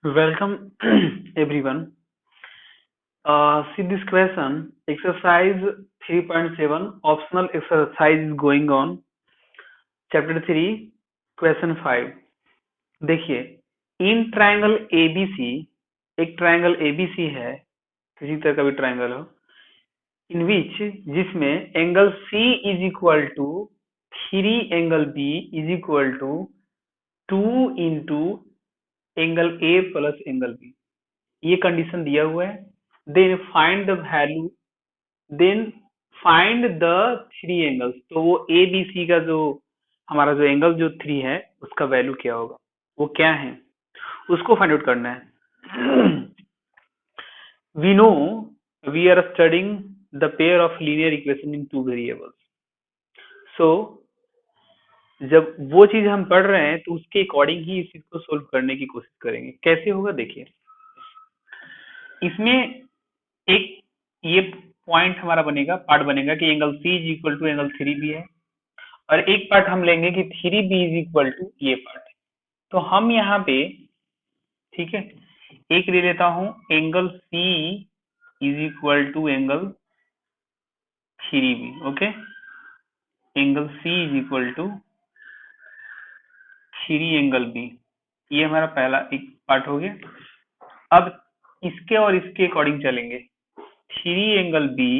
Welcome everyone. See this question, exercise 3.7, optional exercise is going on. Chapter 3, question 5. देखिए, in triangle ABC, एक triangle ABC है, किसी तरह का भी ट्रायंगल हो, इन विच जिसमें angle C is equal to 3 angle B is equal to 2 into angle A plus angle B, ये कंडीशन दिया हुआ है. Then find the value, then find the three angles. तो वो ए बी सी का जो हमारा जो एंगल जो थ्री है उसका वैल्यू क्या होगा, वो क्या है, उसको फाइंड आउट करना है. We know we are studying the pair of linear equation in two variables. So जब वो चीज हम पढ़ रहे हैं तो उसके अकॉर्डिंग ही इस चीज को सोल्व करने की कोशिश करेंगे. कैसे होगा देखिए, इसमें एक ये पॉइंट हमारा बनेगा, पार्ट बनेगा कि angle C is equal to angle three B है, और एक पार्ट हम लेंगे कि three B is equal to ये पार्ट. तो हम यहाँ पे, ठीक है, एक ले लेता हूं angle C is equal to angle three B. Okay, angle C is equal to three angle B, ये हमारा पहला एक पार्ट हो गया. अब इसके और इसके अकॉर्डिंग चलेंगे. Three angle B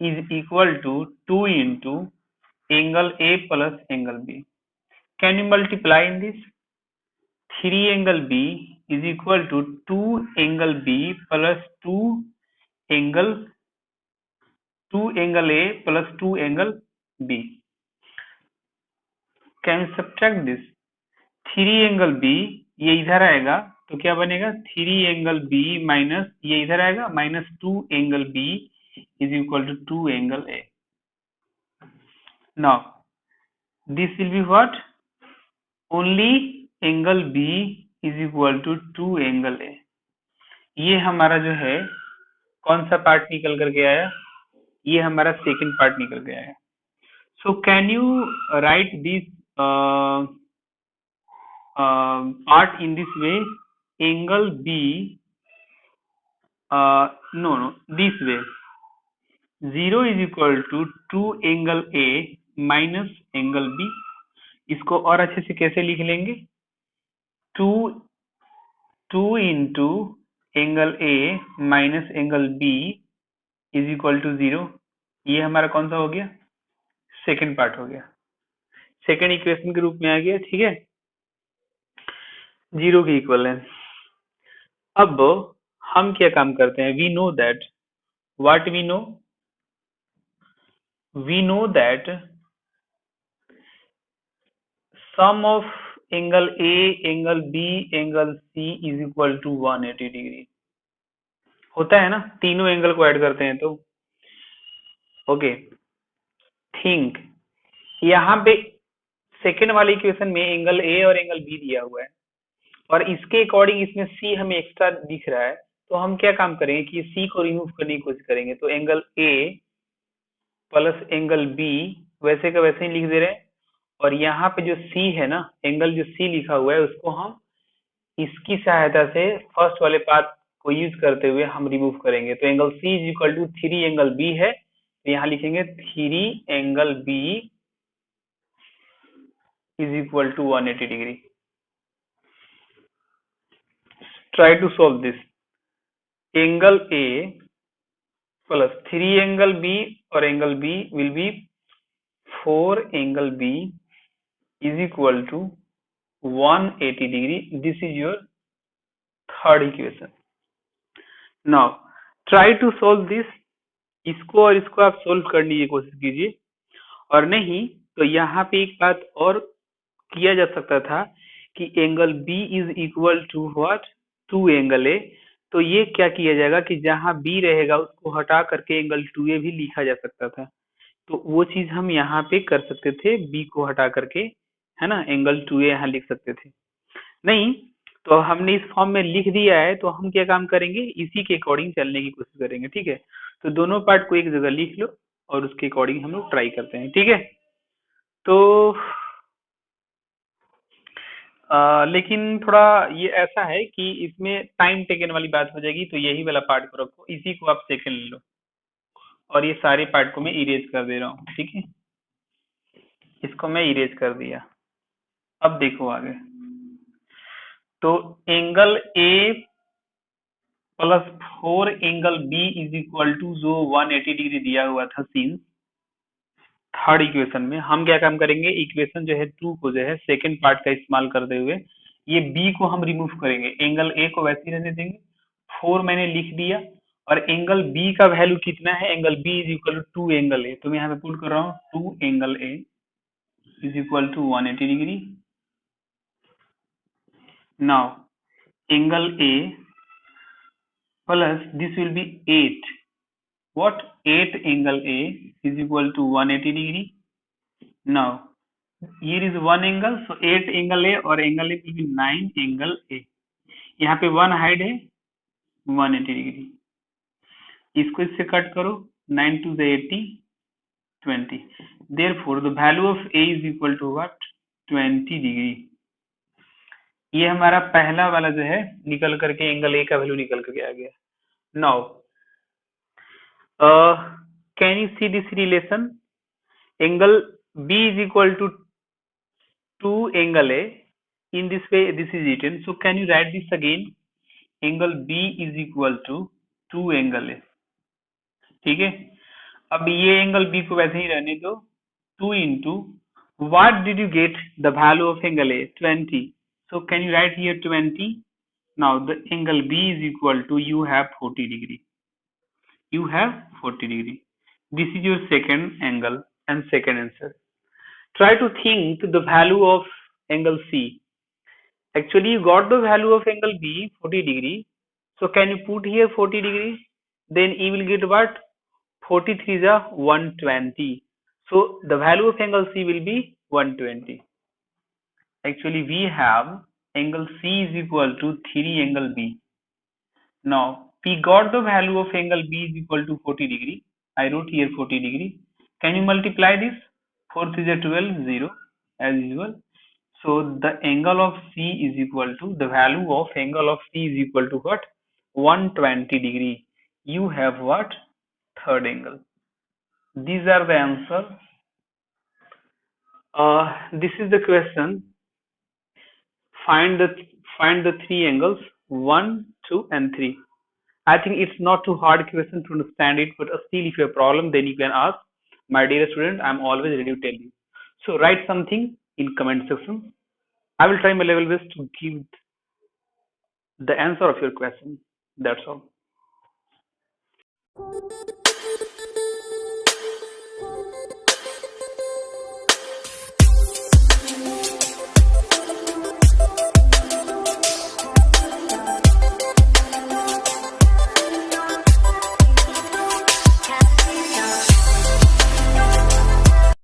is equal to two into angle A plus angle B. Can you multiply in this? Three angle B is equal to two angle B plus angle two angle A plus two angle B. Can subtract this? Three angle B ये इधर आएगा तो क्या बनेगा, three angle B minus ये इधर आएगा minus two angle B is equal to two angle A. Now this will be what, only angle B is equal to two angle A. ये हमारा जो है कौन सा पार्ट निकल करके आया, ये हमारा सेकंड पार्ट निकल के आया. So can you write this part in this way, angle B, no this way, zero is equal to two angle A minus angle B. इसको और अच्छे से कैसे लिख लेंगे, two into angle A minus angle B is equal to zero. ये हमारा कौन सा हो गया, सेकेंड पार्ट हो गया, सेकेंड इक्वेशन के रूप में आ गया. ठीक है, जीरो के इक्वल है. अब हम क्या काम करते हैं, we know that, what we know that sum of angle A angle B angle C is equal to 180 degree होता है ना, तीनों एंगल को ऐड करते हैं तो. ओके, थिंक यहाँ पे सेकेंड वाली इक्वेशन में एंगल ए और एंगल बी दिया हुआ है, और इसके अकॉर्डिंग इसमें सी हमें एक्स्ट्रा दिख रहा है. तो हम क्या काम करेंगे कि सी को रिमूव करने की कोशिश करेंगे. तो angle A plus angle B वैसे का वैसे ही लिख दे रहे हैं, और यहाँ पे जो सी है ना, एंगल जो सी लिखा हुआ है उसको हम इसकी सहायता से फर्स्ट वाले पार्ट को यूज करते हुए हम रिमूव करेंगे. तो angle C is equal to three angle B है, तो यहाँ लिखेंगे three angle B is equal to 180 degree. Try to solve this. Angle A plus three angle B और angle B will be four angle B is equal to 180 degree. This is your third equation. Now try to solve this. इसको और इसको आप solve करने की कोशिश कीजिए, और नहीं तो यहाँ पे एक बात और किया जा सकता था कि angle B is equal to what, two angle A. तो ये क्या किया जाएगा कि जहां बी रहेगा उसको हटा करके एंगल टू ए भी लिखा जा सकता था. तो वो चीज हम यहाँ पे कर सकते थे, बी को हटा करके, है ना, एंगल टू ए यहाँ लिख सकते थे. नहीं तो हमने इस फॉर्म में लिख दिया है, तो हम क्या काम करेंगे, इसी के अकॉर्डिंग चलने की कोशिश करेंगे. ठीक है, तो दोनों पार्ट को एक जगह लिख लो और उसके अकॉर्डिंग हम लोग ट्राई करते हैं. ठीक है, तो लेकिन थोड़ा ये ऐसा है कि इसमें टाइम टेकन वाली बात हो जाएगी, तो यही वाला पार्ट को रखो, इसी को आप सेकंड ले लो, और ये सारे पार्ट को मैं इरेज कर दे रहा हूँ, ठीक है। इसको मैं इरेज कर दिया। अब देखो आगे, तो angle A plus 4 angle B is equal to जो 180 डिग्री दिया हुआ था सीन थर्ड इक्वेशन में, हम क्या काम करेंगे, इक्वेशन जो है 2 को जो है सेकंड पार्ट का इस्तेमाल करते हुए ये बी को हम रिमूव करेंगे, एंगल ए को वैसे ही रहने देंगे, 4 मैंने लिख दिया, और एंगल बी का वैल्यू कितना है, angle B is equal to 2 angle A, तो मैं यहाँ पे पुट कर रहा हूँ 2 angle A is equal to 180 degree. Now angle A plus this will be 8, what, 8 angle A is equal to 180 degree. Now here is one angle, so 8 angle A और angle A will be 9 angle A, यहाँ पे 1 hide है 180 degree, इसको इससे cut करो, 9 to the 80 20, therefore the value of A is equal to what, 20 degree. ये हमारा पहला वाला जो है निकल करके एंगल ए का वैल्यू निकल करके आ गया। Now can you see this relation, angle B is equal to 2 angle A, in this way this is written, so can you write this again, angle B is equal to 2 angle A, ठीक है। अब ये angle B को वैसे ही रहने दो, 2 into what did you get the value of angle A, 20, so can you write here 20, now the angle B is equal to, you have 40 degree, you have 40 degree, this is your second angle and second answer. Try to think the value of angle C. Actually, you got the value of angle B 40 degree. So can you put here 40 degree? Then you will get what? 43 is a 120. So the value of angle C will be 120. Actually, we have angle C is equal to 3 angle B. Now we got the value of angle B is equal to 40 degree. I wrote here 40 degree. Can you multiply this? 4 3 is 12, 0 as usual. So the angle of C is equal to, the value of angle of C is equal to what? 120 degree. You have what? Third angle. These are the answer. This is the question. Find the three angles 1, 2, and 3. I think it's not too hard question to understand it, but still if you have a problem, then you can ask. My dear student, I'm always ready to tell you. So write something in comment section. I will try my level best to give the answer of your question. That's all.